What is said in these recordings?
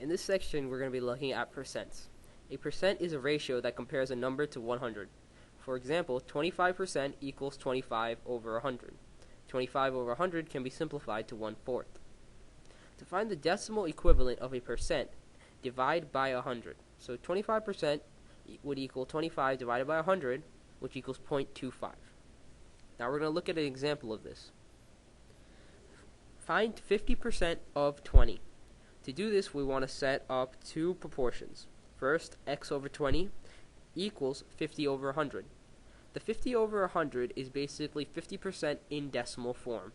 In this section, we're going to be looking at percents. A percent is a ratio that compares a number to 100. For example, 25% equals 25 over 100. 25 over 100 can be simplified to 1/4. To find the decimal equivalent of a percent, divide by 100. So 25% would equal 25 divided by 100, which equals 0.25. Now we're going to look at an example of this. Find 50% of 20. To do this, we want to set up two proportions. First, x over 20 equals 50 over 100. The 50 over 100 is basically 50% in decimal form.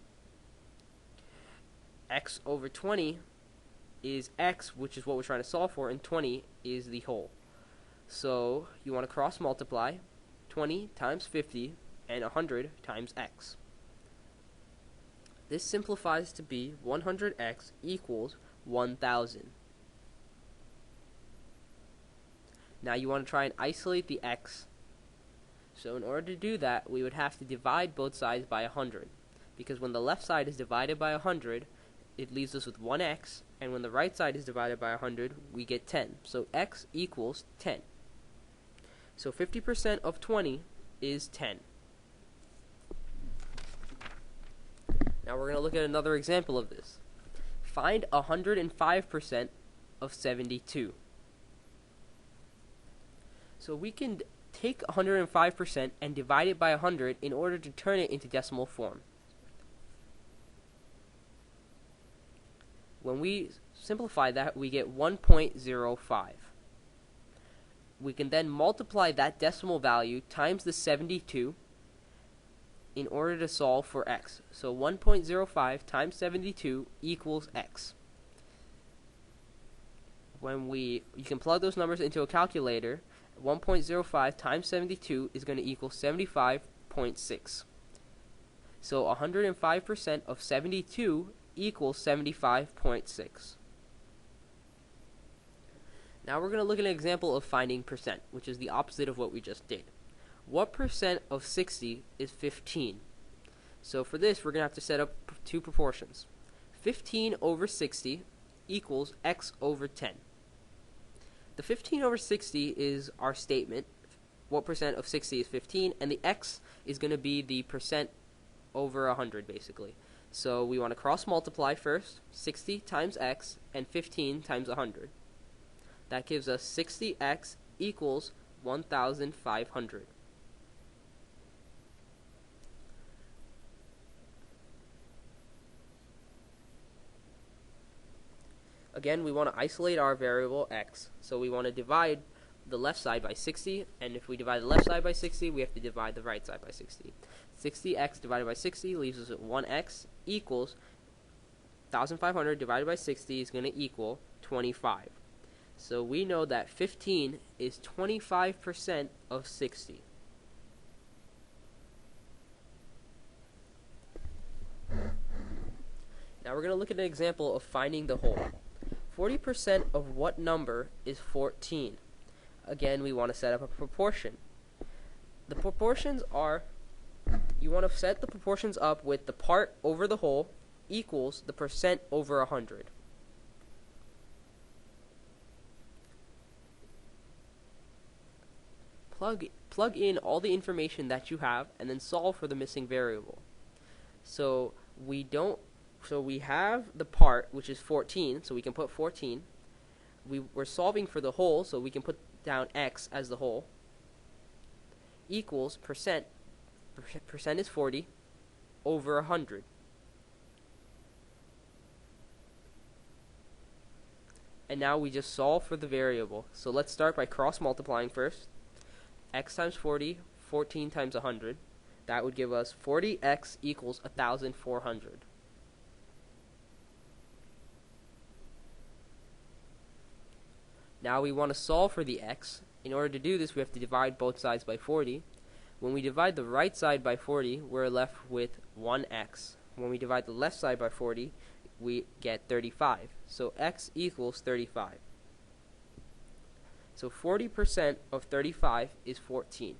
X over 20 is x, which is what we're trying to solve for, and 20 is the whole. So you want to cross multiply 20 times 50 and 100 times x. This simplifies to be 100x equals 1,000. Now you want to try and isolate the x. So in order to do that, we would have to divide both sides by 100. Because when the left side is divided by 100, it leaves us with 1x, and when the right side is divided by 100, we get 10. So x equals 10. So 50% of 20 is 10. Now we're going to look at another example of this. Find 105% of 72. So we can take 105% and divide it by 100 in order to turn it into decimal form. When we simplify that, we get 1.05. We can then multiply that decimal value times the 72 in order to solve for x. So 1.05 times 72 equals x. You can plug those numbers into a calculator. 1.05 times 72 is going to equal 75.6. So 105% of 72 equals 75.6. Now we're going to look at an example of finding percent, which is the opposite of what we just did. What percent of 60 is 15? So for this, we're going to have to set up two proportions. 15 over 60 equals x over 10. The 15 over 60 is our statement. What percent of 60 is 15? And the x is going to be the percent over 100, basically. So we want to cross multiply first, 60 times x and 15 times 100. That gives us 60x equals 1,500. Again, we want to isolate our variable x. So we want to divide the left side by 60, and if we divide the left side by 60, we have to divide the right side by 60. 60x divided by 60 leaves us at 1x equals 1,500 divided by 60 is going to equal 25. So we know that 15 is 25% of 60. Now we're going to look at an example of finding the whole. 40% of what number is 14? Again, we want to set up a proportion. The proportions are, you want to set the proportions up with the part over the whole equals the percent over 100. Plug in all the information that you have and then solve for the missing variable. So we have the part, which is 14, so we can put 14. We're solving for the whole, so we can put down x as the whole, equals percent. Percent is 40 over 100. And now we just solve for the variable. So let's start by cross multiplying first. X times 40, 14 times 100. That would give us 40x equals 1,400. Now we want to solve for the x. In order to do this, we have to divide both sides by 40. When we divide the right side by 40, we're left with 1x. When we divide the left side by 40, we get 35. So x equals 35. So 40% of 35 is 14.